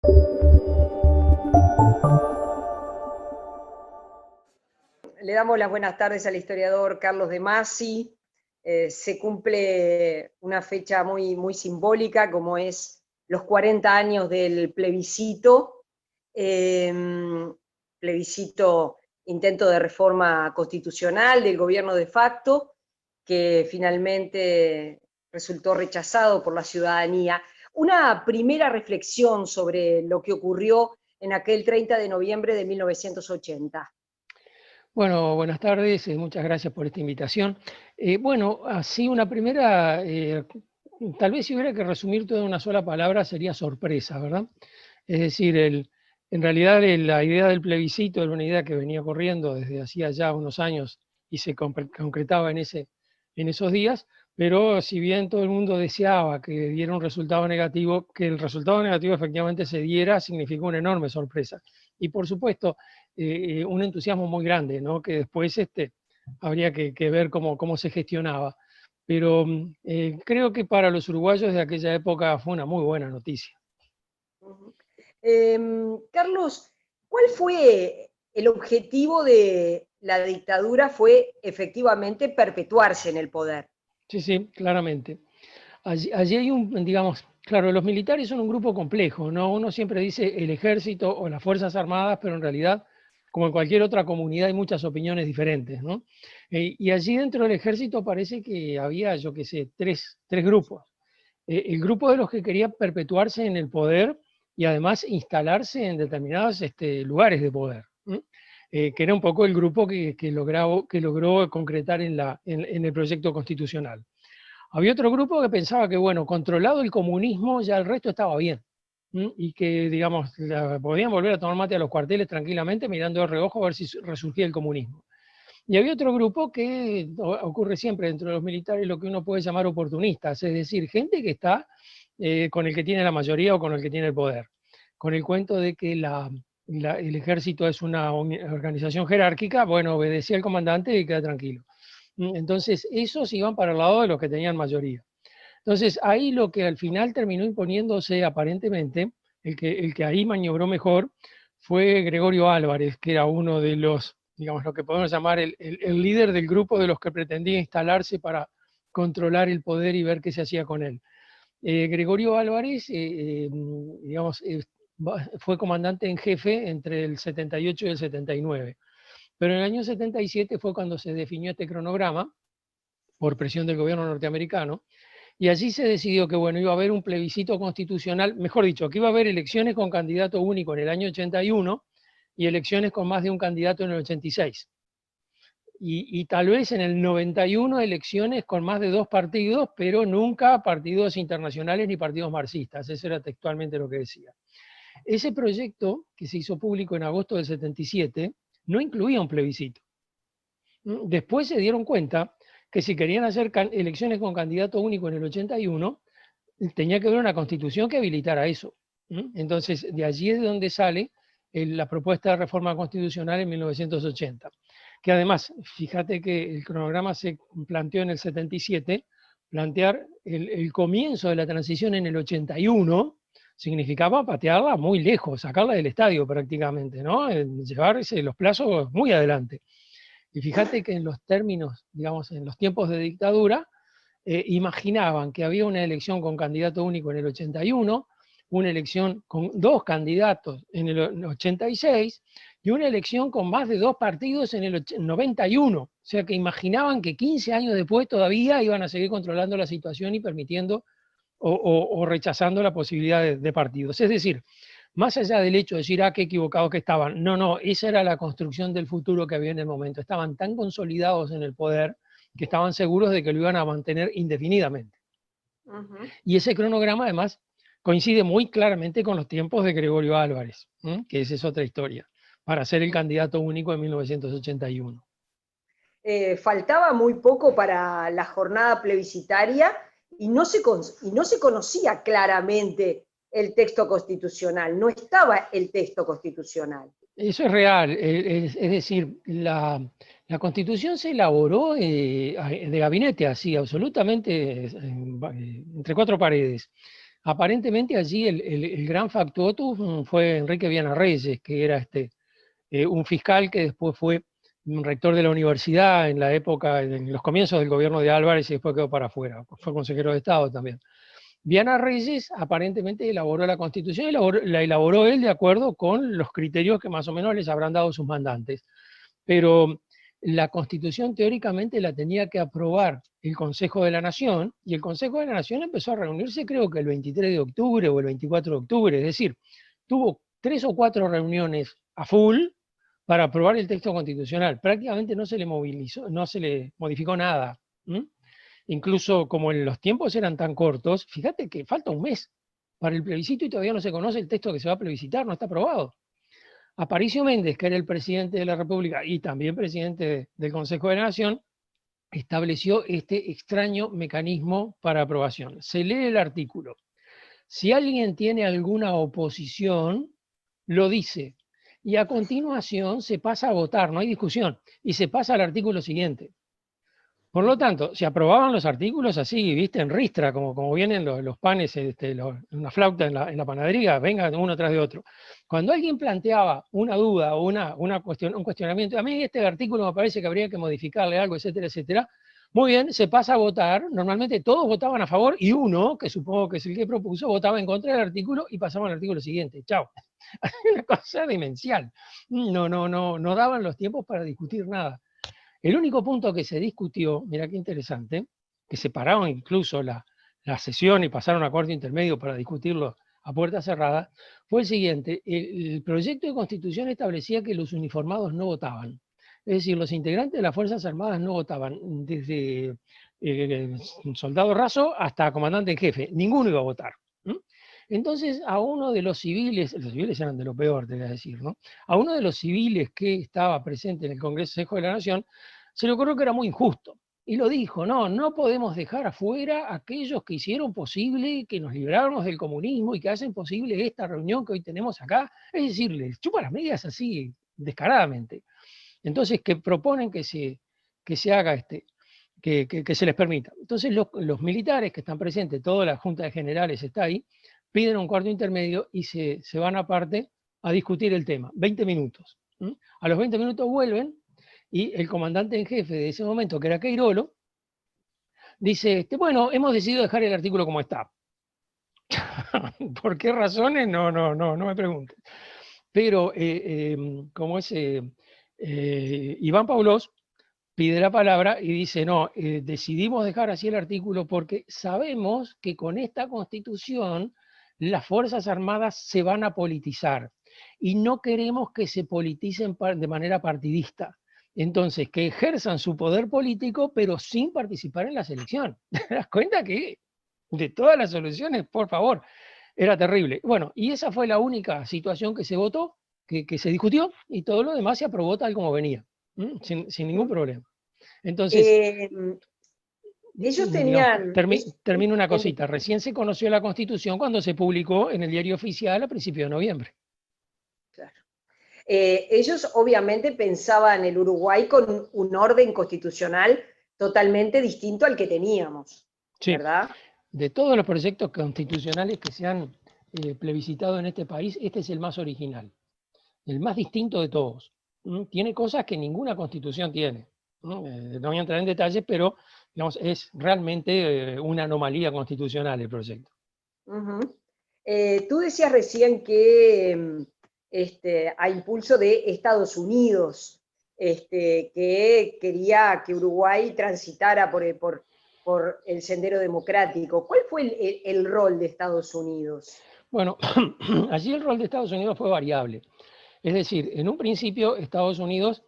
Le damos las buenas tardes al historiador Carlos de Masi. Se cumple una fecha muy simbólica, como es los 40 años del plebiscito, plebiscito, intento de reforma constitucional del gobierno de facto, que finalmente resultó rechazado por la ciudadanía. Una primera reflexión sobre lo que ocurrió en aquel 30 de noviembre de 1980. Bueno, buenas tardes, muchas gracias por esta invitación. Bueno, así una primera, tal vez si hubiera que resumir todo en una sola palabra sería sorpresa, ¿verdad? Es decir, en realidad la idea del plebiscito era una idea que venía corriendo desde hacía ya unos años y se concretaba en esos días, pero si bien todo el mundo deseaba que diera un resultado negativo, que el resultado negativo efectivamente se diera, significó una enorme sorpresa. Y por supuesto, un entusiasmo muy grande, ¿no? Que después habría que ver cómo se gestionaba. Pero creo que para los uruguayos de aquella época fue una muy buena noticia. Carlos, ¿cuál fue el objetivo de la dictadura? Fue efectivamente perpetuarse en el poder. Sí, claramente. Allí hay digamos, claro, los militares son un grupo complejo, ¿no? Uno siempre dice el ejército o las Fuerzas Armadas, pero en realidad, como en cualquier otra comunidad, hay muchas opiniones diferentes, ¿no? Y allí dentro del ejército parece que había, yo qué sé, tres grupos. El grupo de los que quería perpetuarse en el poder y además instalarse en determinados lugares de poder, que era un poco el grupo que logró concretar en el proyecto constitucional. Había otro grupo que pensaba que, bueno, controlado el comunismo, ya el resto estaba bien. Y que, digamos, podían volver a tomar mate a los cuarteles tranquilamente mirando de reojo a ver si resurgía el comunismo. Y había otro grupo que ocurre siempre dentro de los militares, lo que uno puede llamar oportunistas, es decir, gente que está con el que tiene la mayoría o con el que tiene el poder. Con el cuento de que el ejército es una organización jerárquica, bueno, obedecía al comandante y queda tranquilo. Entonces, esos iban para el lado de los que tenían mayoría. Entonces, ahí lo que al final terminó imponiéndose aparentemente, el que ahí maniobró mejor, fue Gregorio Álvarez, que era uno de los, digamos, lo que podemos llamar el líder del grupo de los que pretendía instalarse para controlar el poder y ver qué se hacía con él. Gregorio Álvarez, digamos, fue comandante en jefe entre el 78 y el 79. Pero en el año 77 fue cuando se definió este cronograma, por presión del gobierno norteamericano, y allí se decidió que, bueno, iba a haber un plebiscito constitucional, mejor dicho, que iba a haber elecciones con candidato único en el año 81 y elecciones con más de un candidato en el 86. Y tal vez en el 91 elecciones con más de 2 partidos, pero nunca partidos internacionales ni partidos marxistas. Eso era textualmente lo que decía. Ese proyecto, que se hizo público en agosto del 77, no incluía un plebiscito. Después se dieron cuenta que si querían hacer elecciones con candidato único en el 81, tenía que haber una constitución que habilitara eso. Entonces, de allí es de donde sale la propuesta de reforma constitucional en 1980. Que además, fíjate que el cronograma se planteó en el 77, plantear el comienzo de la transición en el 81 significaba patearla muy lejos, sacarla del estadio prácticamente, ¿no? Llevarse los plazos muy adelante. Y fíjate que en los términos, digamos, en los tiempos de dictadura, imaginaban que había una elección con candidato único en el 81, una elección con 2 candidatos en el 86 y una elección con más de 2 partidos en el 91. O sea que imaginaban que 15 años después todavía iban a seguir controlando la situación y permitiendo o rechazando la posibilidad de partidos. Es decir, más allá del hecho de decir, qué equivocados que estaban, no, esa era la construcción del futuro que había en el momento. Estaban tan consolidados en el poder que estaban seguros de que lo iban a mantener indefinidamente. Y ese cronograma además coincide muy claramente con los tiempos de Gregorio Álvarez, que esa es otra historia, para ser el candidato único en 1981. Faltaba muy poco para la jornada plebiscitaria y no se conocía claramente el texto constitucional, no estaba el texto constitucional. Eso es real, es decir, la Constitución se elaboró de gabinete, así, absolutamente entre 4 paredes. Aparentemente allí el gran factotum fue Enrique Viana Reyes, que era un fiscal que después fue rector de la universidad en la época, en los comienzos del gobierno de Álvarez y después quedó para afuera, fue consejero de Estado también. Viana Reyes aparentemente elaboró la Constitución y la elaboró él de acuerdo con los criterios que más o menos les habrán dado sus mandantes. Pero la Constitución teóricamente la tenía que aprobar el Consejo de la Nación, y el Consejo de la Nación empezó a reunirse creo que el 23 de octubre o el 24 de octubre, es decir, tuvo 3 o 4 reuniones a full para aprobar el texto constitucional. Prácticamente no se le movilizó, no se le modificó nada. Incluso como los tiempos eran tan cortos, fíjate que falta un mes para el plebiscito y todavía no se conoce el texto que se va a plebiscitar, no está aprobado. Aparicio Méndez, que era el presidente de la República y también presidente del Consejo de la Nación, estableció este extraño mecanismo para aprobación. Se lee el artículo. Si alguien tiene alguna oposición, lo dice. Y a continuación se pasa a votar, no hay discusión, y se pasa al artículo siguiente. Por lo tanto, se aprobaban los artículos así, viste, en ristra, como vienen los panes, una flauta en la panadería, vengan uno tras de otro. Cuando alguien planteaba una duda o un cuestionamiento, a mí este artículo me parece que habría que modificarle algo, etcétera, etcétera, muy bien, se pasa a votar, normalmente todos votaban a favor y uno, que supongo que es el que propuso, votaba en contra del artículo y pasaba al artículo siguiente. Chao. Una cosa demencial. No daban los tiempos para discutir nada. El único punto que se discutió, mira qué interesante, que separaron incluso la sesión y pasaron a corte intermedio para discutirlo a puerta cerrada, fue el siguiente. El proyecto de constitución establecía que los uniformados no votaban. Es decir, los integrantes de las Fuerzas Armadas no votaban, desde soldado raso hasta comandante en jefe. Ninguno iba a votar. Entonces, a uno de los civiles eran de lo peor, te voy a decir, ¿no? A uno de los civiles que estaba presente en el Consejo de la Nación, se le ocurrió que era muy injusto. Y lo dijo, no podemos dejar afuera a aquellos que hicieron posible que nos libráramos del comunismo y que hacen posible esta reunión que hoy tenemos acá. Es decir, les chupa las medias así, descaradamente. Entonces, que proponen que se haga que se les permita. Entonces, los militares que están presentes, toda la Junta de Generales está ahí, piden un cuarto intermedio y se van aparte a discutir el tema, 20 minutos. A los 20 minutos vuelven y el comandante en jefe de ese momento, que era Queirolo, dice, bueno, hemos decidido dejar el artículo como está. ¿Por qué razones? No me preguntes. Pero como es Iván Paulós, pide la palabra y dice, no, decidimos dejar así el artículo porque sabemos que con esta Constitución las Fuerzas Armadas se van a politizar y no queremos que se politicen de manera partidista. Entonces, que ejerzan su poder político, pero sin participar en la selección. ¿Te das cuenta que de todas las soluciones, por favor, era terrible? Bueno, y esa fue la única situación que se votó, que se discutió, y todo lo demás se aprobó tal como venía, sin ningún problema. Entonces, ellos tenían... termino una cosita. Recién se conoció la Constitución cuando se publicó en el Diario Oficial a principios de noviembre. Claro. Ellos obviamente pensaban el Uruguay con un orden constitucional totalmente distinto al que teníamos, sí. ¿Verdad? De todos los proyectos constitucionales que se han plebiscitado en este país, este es el más original, el más distinto de todos. Tiene cosas que ninguna constitución tiene. No voy a entrar en detalles, pero digamos, es realmente una anomalía constitucional el proyecto. Tú decías recién que a impulso de Estados Unidos, que quería que Uruguay transitara por el sendero democrático. ¿Cuál fue el rol de Estados Unidos? Bueno, allí el rol de Estados Unidos fue variable. Es decir, en un principio Estados Unidos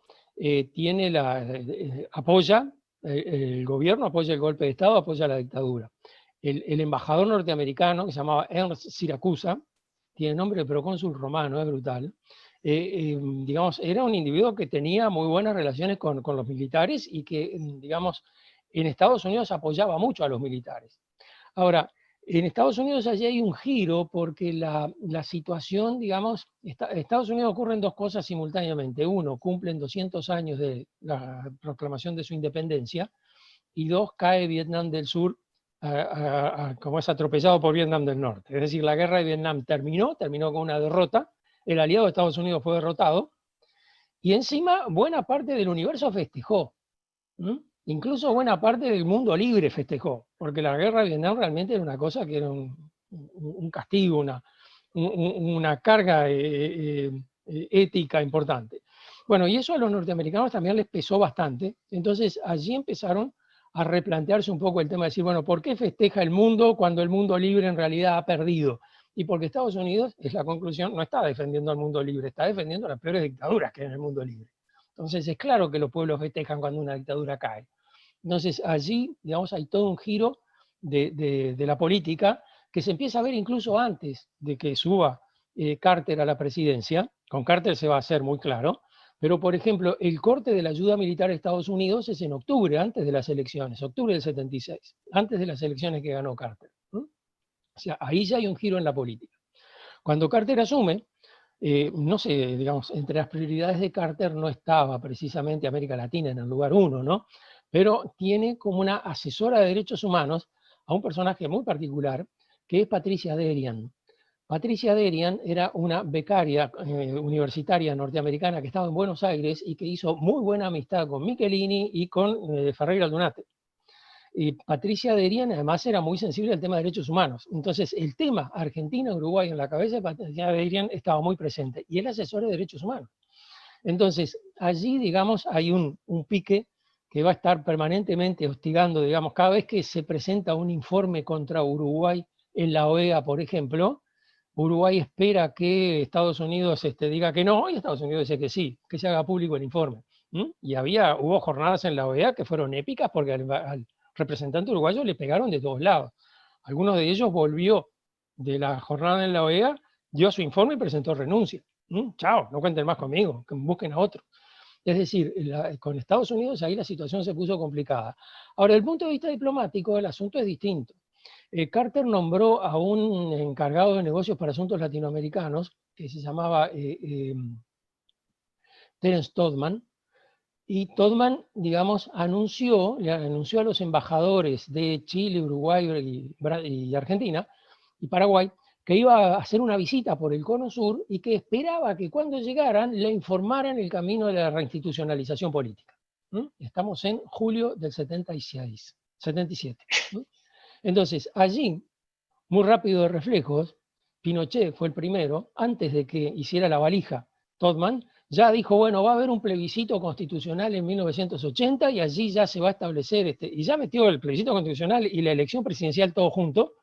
apoya, el gobierno apoya el golpe de Estado, apoya la dictadura. El embajador norteamericano, que se llamaba Ernst Siracusa, tiene nombre de procónsul romano, es brutal, digamos, era un individuo que tenía muy buenas relaciones con los militares y que, digamos, en Estados Unidos apoyaba mucho a los militares. Ahora, en Estados Unidos allí hay un giro porque la situación, digamos, en Estados Unidos ocurren dos cosas simultáneamente. Uno, cumplen 200 años de la proclamación de su independencia, y dos, cae Vietnam del Sur como es atropellado por Vietnam del Norte. Es decir, la guerra de Vietnam terminó con una derrota, el aliado de Estados Unidos fue derrotado, y encima buena parte del universo festejó. Incluso buena parte del mundo libre festejó, porque la guerra de Vietnam realmente era una cosa que era un castigo, una carga ética importante. Bueno, y eso a los norteamericanos también les pesó bastante, entonces allí empezaron a replantearse un poco el tema de decir, bueno, ¿por qué festeja el mundo cuando el mundo libre en realidad ha perdido? Y porque Estados Unidos, es la conclusión, no está defendiendo al mundo libre, está defendiendo las peores dictaduras que hay en el mundo libre. Entonces es claro que los pueblos festejan cuando una dictadura cae. Entonces allí, digamos, hay todo un giro de la política que se empieza a ver incluso antes de que suba Carter a la presidencia. Con Carter se va a hacer muy claro, pero por ejemplo, el corte de la ayuda militar a Estados Unidos es en octubre, antes de las elecciones, octubre del 76, antes de las elecciones que ganó Carter. O sea, ahí ya hay un giro en la política. Cuando Carter asume, no sé, digamos, entre las prioridades de Carter no estaba precisamente América Latina en el lugar uno, ¿no? Pero tiene como una asesora de derechos humanos a un personaje muy particular, que es Patricia Derian. Patricia Derian era una becaria universitaria norteamericana que estaba en Buenos Aires y que hizo muy buena amistad con Michelini y con Ferreira Aldunate. Y Patricia Derian además era muy sensible al tema de derechos humanos. Entonces el tema Argentina-Uruguay en la cabeza de Patricia Derian estaba muy presente y él asesor de derechos humanos. Entonces allí, digamos, hay un pique que va a estar permanentemente hostigando, digamos, cada vez que se presenta un informe contra Uruguay en la OEA, por ejemplo, Uruguay espera que Estados Unidos diga que no, y Estados Unidos dice que sí, que se haga público el informe. Y hubo jornadas en la OEA que fueron épicas porque al representante uruguayo le pegaron de todos lados. Algunos de ellos volvió de la jornada en la OEA, dio su informe y presentó renuncia. Chao, no cuenten más conmigo, que busquen a otro. Es decir, con Estados Unidos ahí la situación se puso complicada. Ahora, desde el punto de vista diplomático, el asunto es distinto. Carter nombró a un encargado de negocios para asuntos latinoamericanos que se llamaba Terence Todman, y Todman, digamos, le anunció a los embajadores de Chile, Uruguay y Argentina y Paraguay que iba a hacer una visita por el Cono Sur y que esperaba que cuando llegaran le informaran el camino de la reinstitucionalización política. Estamos en julio del 77. Entonces, allí, muy rápido de reflejos, Pinochet fue el primero, antes de que hiciera la valija Todman, ya dijo, bueno, va a haber un plebiscito constitucional en 1980 y allí ya se va a establecer, y ya metió el plebiscito constitucional y la elección presidencial todo junto.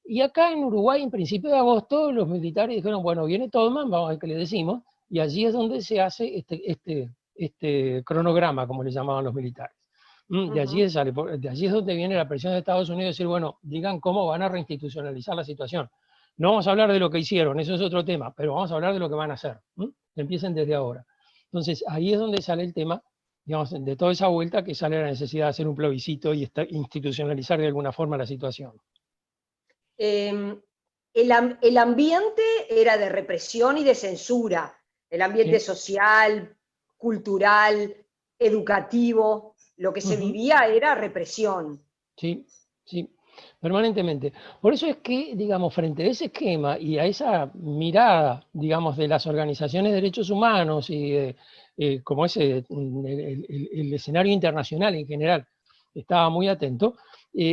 Y acá en Uruguay, en principio de agosto, los militares dijeron, bueno, viene Todman, vamos a ver qué le decimos, y allí es donde se hace este cronograma, como le llamaban los militares. De allí es donde viene la presión de Estados Unidos de decir, bueno, digan cómo van a reinstitucionalizar la situación. No vamos a hablar de lo que hicieron, eso es otro tema, pero vamos a hablar de lo que van a hacer. Empiecen desde ahora. Entonces, ahí es donde sale el tema, digamos, de toda esa vuelta que sale la necesidad de hacer un plebiscito y institucionalizar de alguna forma la situación. El ambiente era de represión y de censura, el ambiente social, cultural, educativo. Lo que se vivía era represión. Sí, sí, permanentemente. Por eso es que, digamos, frente a ese esquema y a esa mirada, digamos, de las organizaciones de derechos humanos y como el escenario internacional en general estaba muy atento,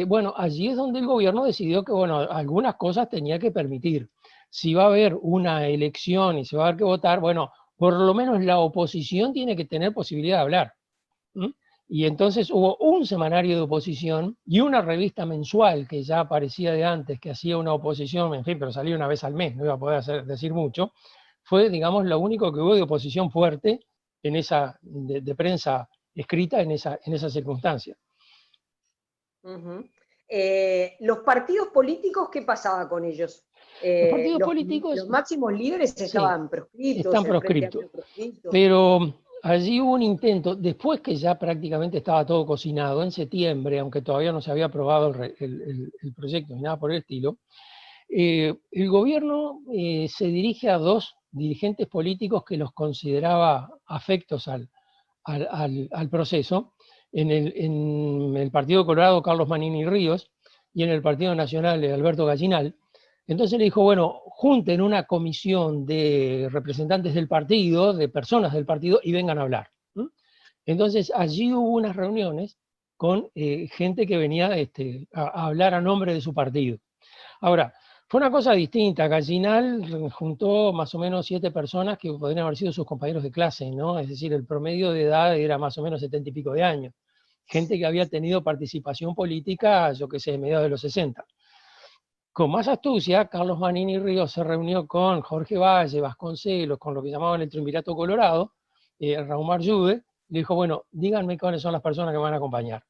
bueno, allí es donde el gobierno decidió que, bueno, algunas cosas tenía que permitir. Si va a haber una elección y se va a haber que votar, bueno, por lo menos la oposición tiene que tener posibilidad de hablar. Y entonces hubo un semanario de oposición y una revista mensual que ya aparecía de antes, que hacía una oposición, en fin, pero salía una vez al mes, no iba a poder decir mucho. Fue, digamos, lo único que hubo de oposición fuerte en de prensa escrita en esa circunstancia. Los partidos políticos, ¿qué pasaba con ellos? Los partidos políticos... Los máximos líderes estaban proscritos. Están proscritos. Pero allí hubo un intento, después que ya prácticamente estaba todo cocinado, en septiembre, aunque todavía no se había aprobado el proyecto ni nada por el estilo, el gobierno se dirige a dos dirigentes políticos que los consideraba afectos al proceso, en el Partido Colorado Carlos Manini Ríos y en el Partido Nacional Alberto Gallinal. Entonces le dijo, bueno, junten una comisión de representantes del partido, de personas del partido, y vengan a hablar. Entonces allí hubo unas reuniones con gente que venía a hablar a nombre de su partido. Ahora, fue una cosa distinta. Gallinal juntó más o menos 7 personas que podrían haber sido sus compañeros de clase, ¿no? Es decir, el promedio de edad era más o menos 70 y pico de años. Gente que había tenido participación política, yo qué sé, mediados de los 60. Con más astucia, Carlos Manini Ríos se reunió con Jorge Valle, Vasconcelos, con lo que llamaban el Triunvirato Colorado, Raúl Marjude, le dijo, bueno, díganme cuáles son las personas que me van a acompañar.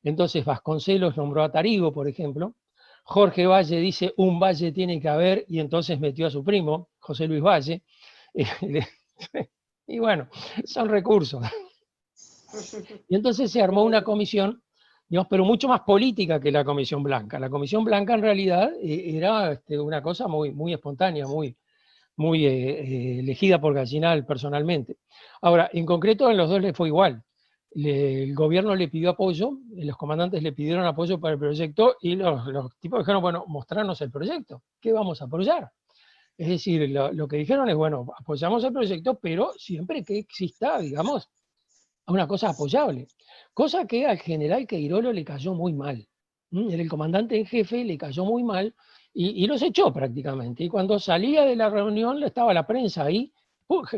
Entonces Vasconcelos nombró a Tarigo, por ejemplo. Jorge Valle dice, un Valle tiene que haber, y entonces metió a su primo, José Luis Valle. Y bueno, son recursos. Y entonces se armó una comisión, digamos, pero mucho más política que la Comisión Blanca. La Comisión Blanca en realidad era una cosa muy, muy espontánea, muy elegida por Gallinal personalmente. Ahora, en concreto en los dos les fue igual. El gobierno le pidió apoyo, los comandantes le pidieron apoyo para el proyecto y los tipos dijeron, bueno, mostrarnos el proyecto, ¿qué vamos a apoyar? Es decir, lo que dijeron es, bueno, apoyamos el proyecto, pero siempre que exista, digamos, una cosa apoyable. Cosa que al general Queirolo le cayó muy mal. Era el comandante en jefe, le cayó muy mal y los echó prácticamente. Y cuando salía de la reunión, estaba la prensa ahí,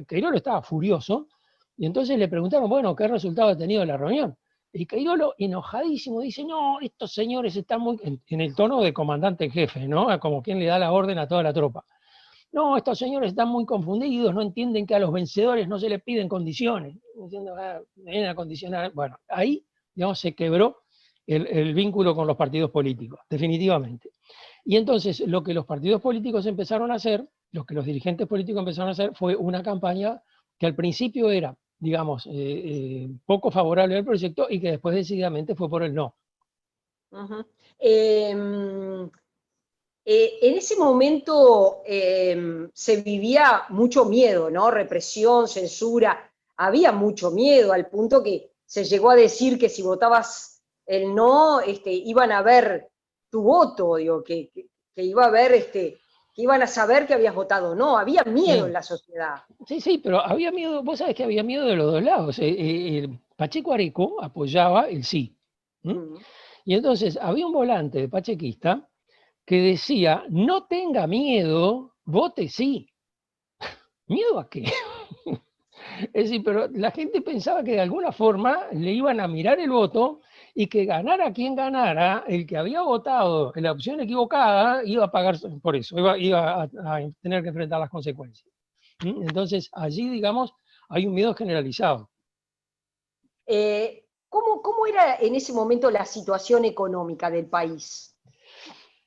Queirolo estaba furioso, y entonces le preguntaron, bueno, ¿qué resultado ha tenido la reunión? Y Queirolo, enojadísimo, dice, no, estos señores están muy... en el tono de comandante en jefe, ¿no? Como quien le da la orden a toda la tropa. No, estos señores están muy confundidos, no entienden que a los vencedores no se les piden condiciones. Diciendo, vienen a condicionar. Bueno, ahí, digamos, se quebró el vínculo con los partidos políticos, definitivamente. Y entonces lo que los partidos políticos empezaron a hacer, lo que los dirigentes políticos empezaron a hacer fue una campaña que al principio era, digamos, poco favorable al proyecto y que después decididamente fue por el no. Uh-huh. En ese momento se vivía mucho miedo, ¿no? Represión, censura, había mucho miedo al punto que se llegó a decir que si votabas el no, iban a ver tu voto, digo, que iba a ver, que iban a saber que habías votado no, había miedo en la sociedad. Sí, pero había miedo, vos sabés que había miedo de los dos lados. Pacheco Areco apoyaba el sí. Y entonces había un volante pachequista que decía, no tenga miedo, vote sí. ¿Miedo a qué? Es decir, pero la gente pensaba que de alguna forma le iban a mirar el voto y que ganara quien ganara, el que había votado en la opción equivocada iba a pagar por eso, iba a tener que enfrentar las consecuencias. Entonces, allí, digamos, hay un miedo generalizado. ¿Cómo era en ese momento la situación económica del país?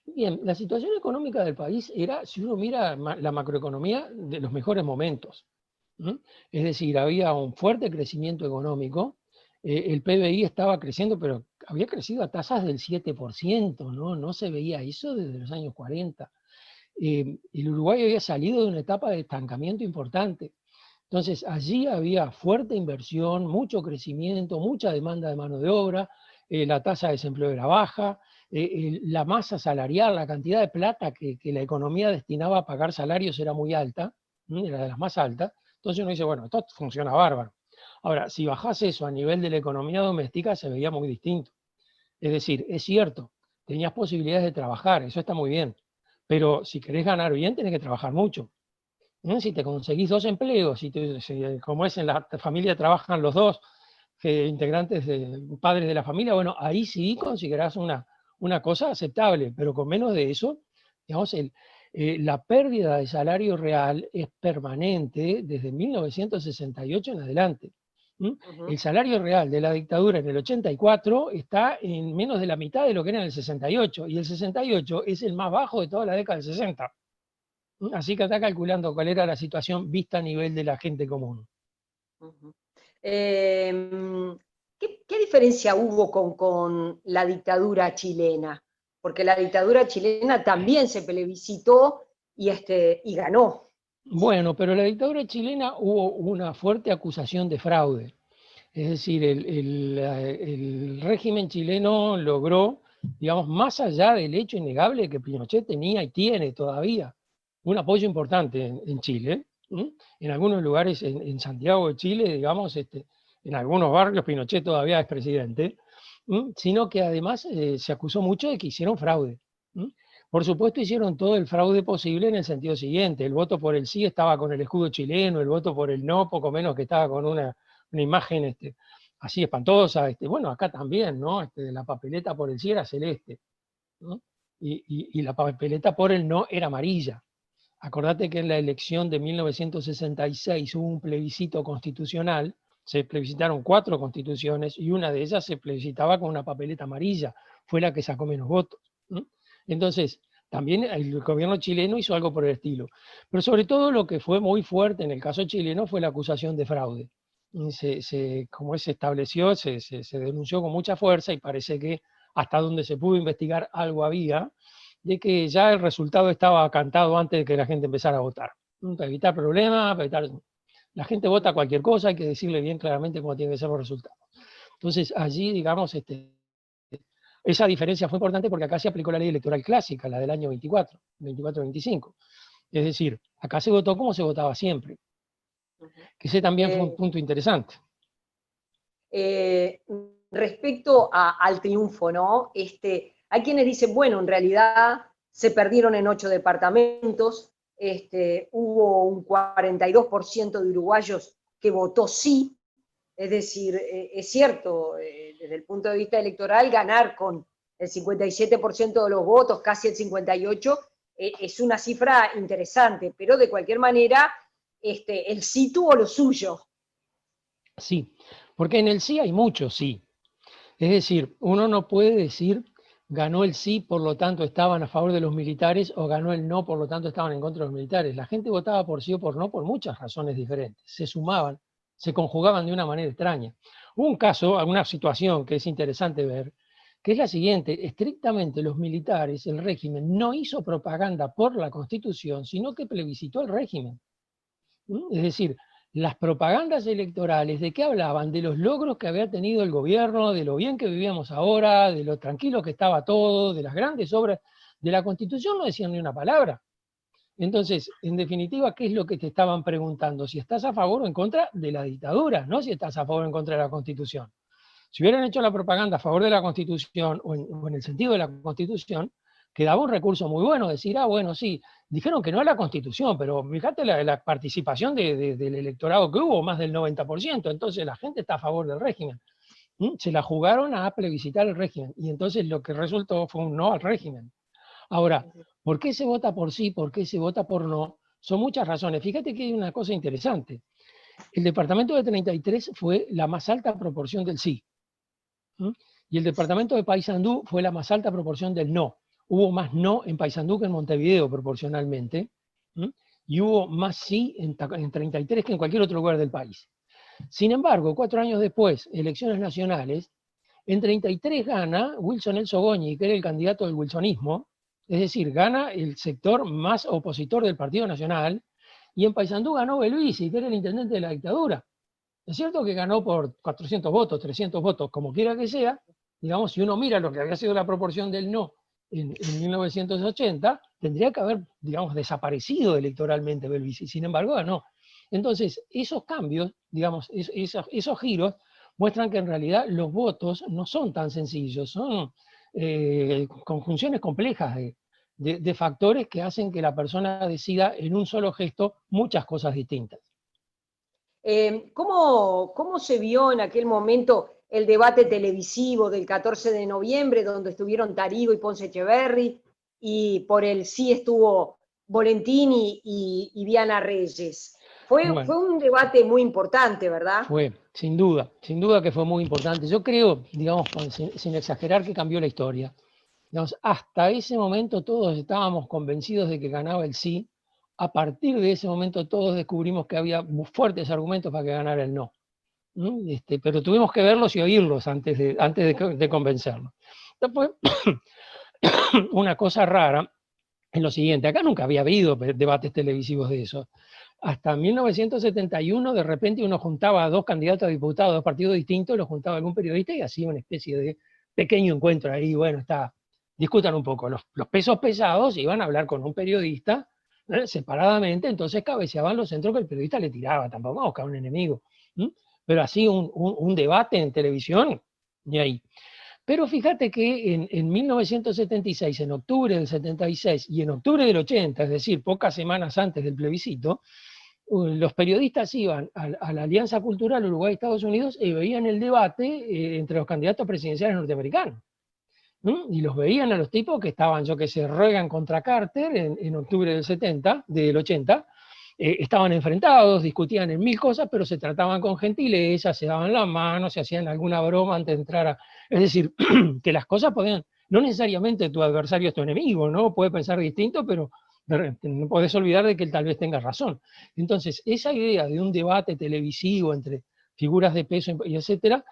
Bien, la situación económica del país era, si uno mira la macroeconomía, de los mejores momentos. Es decir, había un fuerte crecimiento económico, el PBI estaba creciendo, pero había crecido a tasas del 7%, no se veía eso desde los años 40. El Uruguay había salido de una etapa de estancamiento importante. Entonces, allí había fuerte inversión, mucho crecimiento, mucha demanda de mano de obra, la tasa de desempleo era baja, la masa salarial, la cantidad de plata que la economía destinaba a pagar salarios era muy alta, era de las más altas. Entonces uno dice, bueno, esto funciona bárbaro. Ahora, si bajás eso a nivel de la economía doméstica, se veía muy distinto. Es decir, es cierto, tenías posibilidades de trabajar, eso está muy bien, pero si querés ganar bien, tenés que trabajar mucho. Si te conseguís 2 empleos, si como es en la familia trabajan los dos integrantes, padres de la familia, bueno, ahí sí considerás una cosa aceptable, pero con menos de eso, digamos, la pérdida de salario real es permanente desde 1968 en adelante. El salario real de la dictadura en el 84 está en menos de la mitad de lo que era en el 68, y el 68 es el más bajo de toda la década del 60. Así que está calculando cuál era la situación vista a nivel de la gente común. ¿Qué diferencia hubo con la dictadura chilena? Porque la dictadura chilena también se plebiscitó y ganó. Bueno, pero en la dictadura chilena hubo una fuerte acusación de fraude. Es decir, el régimen chileno logró, digamos, más allá del hecho innegable que Pinochet tenía y tiene todavía un apoyo importante en Chile, ¿m? En algunos lugares, en Santiago de Chile, digamos, en algunos barrios Pinochet todavía es presidente, sino que además se acusó mucho de que hicieron fraude. Por supuesto, hicieron todo el fraude posible en el sentido siguiente: el voto por el sí estaba con el escudo chileno, el voto por el no poco menos que estaba con una imagen así espantosa. Bueno, acá también, ¿no? La papeleta por el sí era celeste, ¿no? Y la papeleta por el no era amarilla. Acordate que en la elección de 1966 hubo un plebiscito constitucional, se plebiscitaron 4 constituciones y una de ellas se plebiscitaba con una papeleta amarilla, fue la que sacó menos votos, ¿no? Entonces, también el gobierno chileno hizo algo por el estilo. Pero sobre todo lo que fue muy fuerte en el caso chileno fue la acusación de fraude. Como se estableció, se denunció con mucha fuerza, y parece que hasta donde se pudo investigar algo había, de que ya el resultado estaba cantado antes de que la gente empezara a votar. Para evitar problemas, para evitar... La gente vota cualquier cosa, hay que decirle bien claramente cómo tienen que ser los resultados. Entonces allí, digamos, esa diferencia fue importante porque acá se aplicó la ley electoral clásica, la del año 24-25. Es decir, acá se votó como se votaba siempre. Que ese también fue un punto interesante. Respecto al triunfo, ¿no? Hay quienes dicen, bueno, en realidad se perdieron en 8 departamentos, hubo un 42% de uruguayos que votó sí, es decir, es cierto, desde el punto de vista electoral, ganar con el 57% de los votos, casi el 58%, es una cifra interesante, pero de cualquier manera, el sí tuvo lo suyo. Sí, porque en el sí hay mucho sí. Es decir, uno no puede decir ganó el sí, por lo tanto estaban a favor de los militares, o ganó el no, por lo tanto estaban en contra de los militares. La gente votaba por sí o por no por muchas razones diferentes. Se sumaban, se conjugaban de una manera extraña. Hubo un caso, alguna situación que es interesante ver, que es la siguiente: estrictamente los militares, el régimen, no hizo propaganda por la Constitución, sino que plebiscitó el régimen. Es decir, las propagandas electorales, ¿de qué hablaban? De los logros que había tenido el gobierno, de lo bien que vivíamos ahora, de lo tranquilo que estaba todo, de las grandes obras. De la Constitución no decían ni una palabra. Entonces, en definitiva, ¿qué es lo que te estaban preguntando? Si estás a favor o en contra de la dictadura, no si estás a favor o en contra de la Constitución. Si hubieran hecho la propaganda a favor de la Constitución o en el sentido de la Constitución, quedaba un recurso muy bueno: decir, bueno, sí, dijeron que no a la Constitución, pero fíjate la participación del electorado que hubo, más del 90%, entonces la gente está a favor del régimen. Se la jugaron a plebiscitar el régimen, y entonces lo que resultó fue un no al régimen. Ahora, ¿por qué se vota por sí? ¿Por qué se vota por no? Son muchas razones. Fíjate que hay una cosa interesante. El departamento de 33 fue la más alta proporción del sí. Y el departamento de Paysandú fue la más alta proporción del no. Hubo más no en Paysandú que en Montevideo proporcionalmente, y hubo más sí en 33 que en cualquier otro lugar del país. Sin embargo, 4 años después, elecciones nacionales, en 33 gana Wilson El Sogoni, que era el candidato del wilsonismo, es decir, gana el sector más opositor del Partido Nacional, y en Paysandú ganó Belvisi, que era el intendente de la dictadura. Es cierto que ganó por 400 votos, 300 votos, como quiera que sea. Digamos, si uno mira lo que había sido la proporción del no en 1980, tendría que haber, digamos, desaparecido electoralmente Belvisi. Sin embargo, ganó. Entonces, esos cambios, digamos, esos giros, muestran que en realidad los votos no son tan sencillos, son conjunciones complejas de factores que hacen que la persona decida en un solo gesto muchas cosas distintas. ¿Cómo se vio en aquel momento el debate televisivo del 14 de noviembre, donde estuvieron Tarigo y Ponce Echeverri, y por el sí estuvo Volentini y Viana Reyes? Fue un debate muy importante, ¿verdad? Fue, sin duda que fue muy importante. Yo creo, digamos, sin exagerar, que cambió la historia. Digamos, hasta ese momento todos estábamos convencidos de que ganaba el sí. A partir de ese momento todos descubrimos que había fuertes argumentos para que ganara el no. Pero tuvimos que verlos y oírlos antes de convencernos. Después, una cosa rara en lo siguiente. Acá nunca había habido debates televisivos de eso. Hasta 1971, de repente uno juntaba a dos candidatos a diputados de dos partidos distintos, los juntaba algún periodista y hacía una especie de pequeño encuentro ahí. Bueno, discutan un poco. Los pesos pesados iban a hablar con un periodista separadamente, entonces cabeceaban los centros que el periodista le tiraba. Tampoco vamos a buscar un enemigo. Pero así un debate en televisión, ni ahí. Pero fíjate que en 1976, en octubre del 76 y en octubre del 80, es decir, pocas semanas antes del plebiscito, los periodistas iban a la Alianza Cultural Uruguay-Estados Unidos y veían el debate entre los candidatos presidenciales norteamericanos. Y los veían a los tipos que estaban, yo que sé, Reagan contra Carter en octubre del 80, estaban enfrentados, discutían en mil cosas, pero se trataban con gentileza, se daban la mano, se hacían alguna broma antes de entrar a... Es decir, que las cosas podían... No necesariamente tu adversario es tu enemigo, ¿no? Puede pensar distinto, pero no podés olvidar de que él tal vez tenga razón. Entonces, esa idea de un debate televisivo entre figuras de peso y etcétera,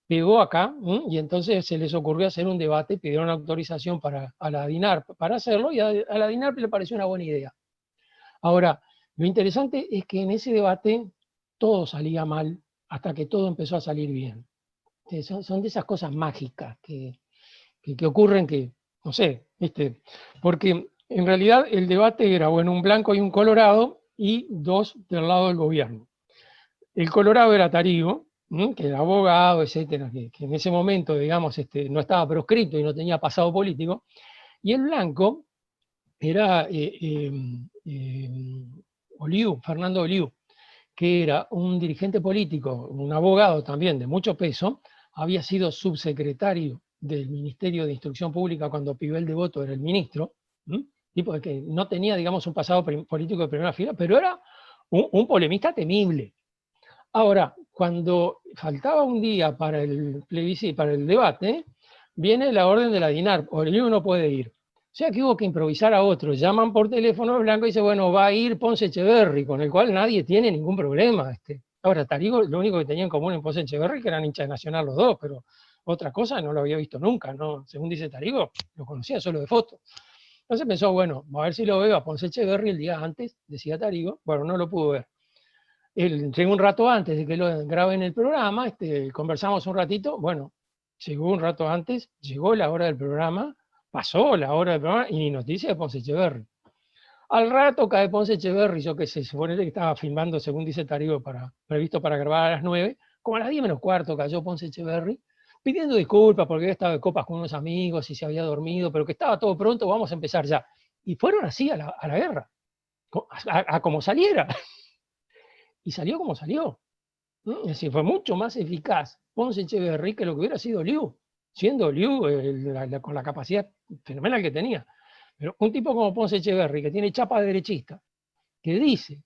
pegó acá, y entonces se les ocurrió hacer un debate, pidieron autorización a la DINAR para hacerlo, y a la DINAR le pareció una buena idea. Ahora, lo interesante es que en ese debate todo salía mal hasta que todo empezó a salir bien. Son de esas cosas mágicas que ocurren que, no sé, porque en realidad el debate era, bueno, un blanco y un colorado y dos del lado del gobierno. El colorado era Tarigo, que era abogado, etcétera, que en ese momento, digamos, no estaba proscrito y no tenía pasado político, y el blanco era Oliu, Fernando Oliu, que era un dirigente político, un abogado también de mucho peso, había sido subsecretario del Ministerio de Instrucción Pública cuando Pibel Devoto era el ministro, tipo que no tenía, digamos, un pasado político de primera fila, pero era un polemista temible. Ahora, cuando faltaba un día para el plebiscito, para el debate, viene la orden de la DINAR, Oliu no puede ir. O sea que hubo que improvisar a otro. Llaman por teléfono, Blanco y dice, bueno, va a ir Ponce Echeverri, con el cual nadie tiene ningún problema. Ahora, Tarigo, lo único que tenía en común en Ponce Echeverri que eran hinchas de Nacional los dos, pero otra cosa no lo había visto nunca, ¿no? Según dice Tarigo, lo conocía solo de foto. Entonces pensó, bueno, a ver si lo veo a Ponce Echeverri el día antes, decía Tarigo. Bueno, no lo pudo ver. Él llegó un rato antes de que lo graben el programa, conversamos un ratito, bueno, llegó un rato antes, llegó la hora del programa, pasó la hora del programa y ni noticia de Ponce Echeverri. Al rato cae Ponce Echeverri, yo que se supone que estaba filmando, según dice Tarigo, previsto para grabar a las 9, como a las 10 menos cuarto cayó Ponce Echeverri, pidiendo disculpas porque había estado de copas con unos amigos y se había dormido, pero que estaba todo pronto, vamos a empezar ya. Y fueron así a la guerra, a como saliera. Y salió como salió. Es decir, fue mucho más eficaz Ponce Echeverri que lo que hubiera sido Liu, siendo Liu con la capacidad fenomenal que tenía. Pero un tipo como Ponce Echeverri, que tiene chapa derechista, que dice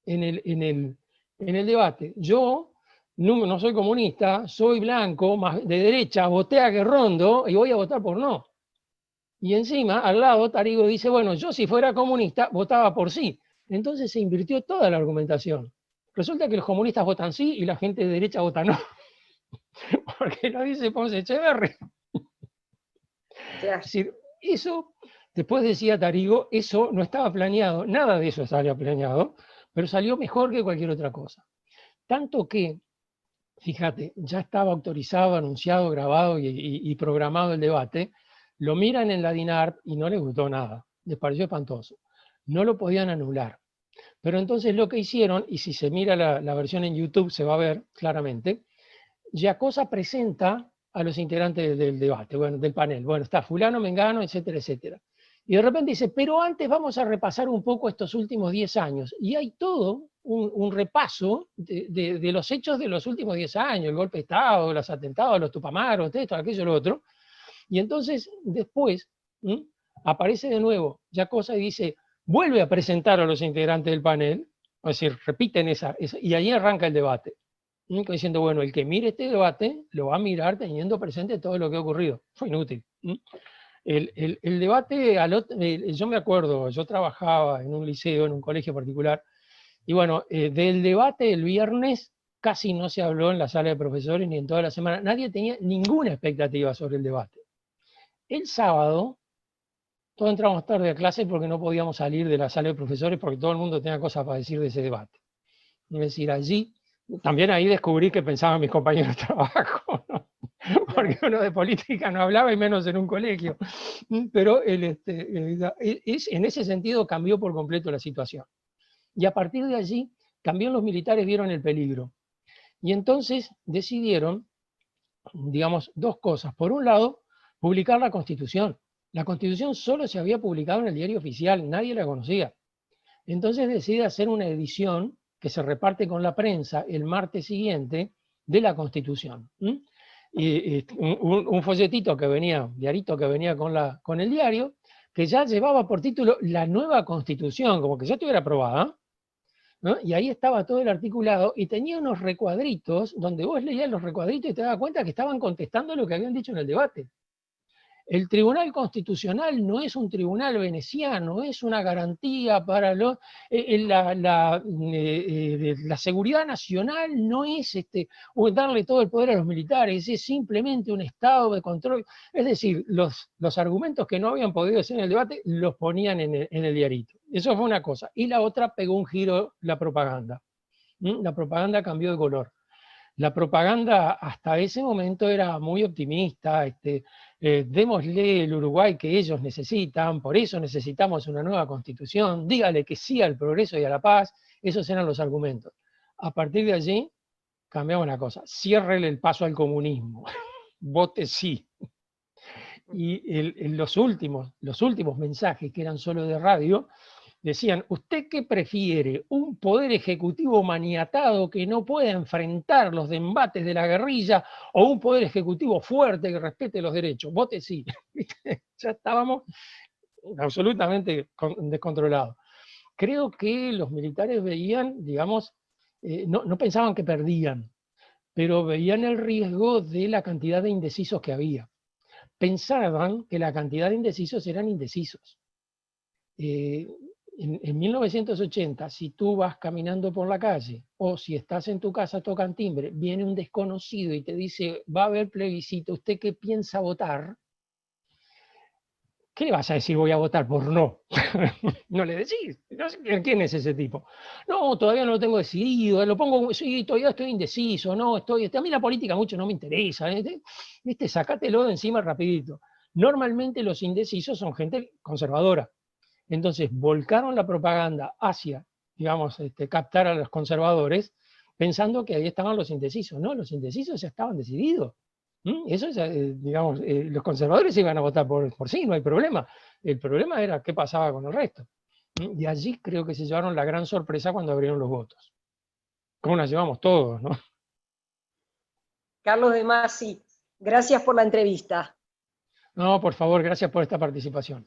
en el debate, yo no soy comunista, soy blanco, más de derecha, voté a Guerrondo y voy a votar por no. Y encima, al lado, Tarigo dice, bueno, yo si fuera comunista, votaba por sí. Entonces se invirtió toda la argumentación. Resulta que los comunistas votan sí y la gente de derecha vota no. Porque lo dice Ponce Echeverri. Claro. Es decir, eso, después decía Tarigo, eso no estaba planeado, nada de eso salió planeado, pero salió mejor que cualquier otra cosa. Tanto que, fíjate, ya estaba autorizado, anunciado, grabado y programado el debate, lo miran en la DINARP y no les gustó nada, les pareció espantoso. No lo podían anular. Pero entonces lo que hicieron, y si se mira la versión en YouTube se va a ver claramente, Giacosa presenta a los integrantes del debate, bueno, del panel. Bueno, está fulano, mengano, etcétera, etcétera. Y de repente dice, pero antes vamos a repasar un poco estos últimos 10 años. Y hay todo un repaso de los hechos de los últimos 10 años, el golpe de Estado, los atentados, los Tupamaros, esto, aquello, lo otro. Y entonces después aparece de nuevo Giacosa y dice, vuelve a presentar a los integrantes del panel, es decir, repiten esa y ahí arranca el debate. Diciendo, bueno, el que mire este debate lo va a mirar teniendo presente todo lo que ha ocurrido. Fue inútil. El debate, yo me acuerdo, yo trabajaba en un liceo, en un colegio particular, y bueno, del debate el viernes casi no se habló en la sala de profesores ni en toda la semana. Nadie tenía ninguna expectativa sobre el debate. El sábado, todos entramos tarde a clase porque no podíamos salir de la sala de profesores porque todo el mundo tenía cosas para decir de ese debate. Es decir, allí, también ahí descubrí que pensaban mis compañeros de trabajo, ¿no? Porque uno de política no hablaba y menos en un colegio. Pero en ese sentido cambió por completo la situación. Y a partir de allí, también los militares vieron el peligro. Y entonces decidieron, digamos, dos cosas. Por un lado, publicar la Constitución. La Constitución solo se había publicado en el diario oficial, nadie la conocía. Entonces decide hacer una edición que se reparte con la prensa el martes siguiente de la Constitución. Y un folletito que venía, diarito que venía con el diario, que ya llevaba por título La Nueva Constitución, como que ya estuviera aprobada, ¿no? Y ahí estaba todo el articulado y tenía unos recuadritos donde vos leías los recuadritos y te dabas cuenta que estaban contestando lo que habían dicho en el debate. El Tribunal Constitucional no es un tribunal veneciano, es una garantía para la seguridad nacional, no es darle todo el poder a los militares, es simplemente un estado de control. Es decir, los argumentos que no habían podido decir en el debate los ponían en el diarito. Eso fue una cosa. Y la otra, pegó un giro la propaganda. La propaganda cambió de color. La propaganda hasta ese momento era muy optimista, démosle el Uruguay que ellos necesitan, por eso necesitamos una nueva constitución, dígale que sí al progreso y a la paz, esos eran los argumentos. A partir de allí cambiaba una cosa, ciérrele el paso al comunismo, vote sí. Y los últimos mensajes, que eran solo de radio, decían, ¿usted qué prefiere? ¿Un poder ejecutivo maniatado que no pueda enfrentar los embates de la guerrilla o un poder ejecutivo fuerte que respete los derechos? Vote sí. Ya estábamos absolutamente descontrolados. Creo que los militares veían, digamos, no pensaban que perdían, pero veían el riesgo de la cantidad de indecisos que había. Pensaban que la cantidad de indecisos eran indecisos. En 1980, si tú vas caminando por la calle o si estás en tu casa, tocan timbre, viene un desconocido y te dice, va a haber plebiscito, ¿usted qué piensa votar? ¿Qué le vas a decir? Voy a votar por no. No le decís. No sé quién es ese tipo. No, todavía no lo tengo decidido. Lo pongo, sí, todavía estoy indeciso. No, a mí la política mucho no me interesa. Sácatelo de encima rapidito. Normalmente los indecisos son gente conservadora. Entonces volcaron la propaganda hacia, digamos, captar a los conservadores, pensando que ahí estaban los indecisos. No, los indecisos ya estaban decididos. Eso ya, digamos, los conservadores iban a votar por sí, no hay problema. El problema era qué pasaba con el resto. Y allí creo que se llevaron la gran sorpresa cuando abrieron los votos. ¿Cómo nos llevamos todos, no? Carlos de Masi, gracias por la entrevista. No, por favor, gracias por esta participación.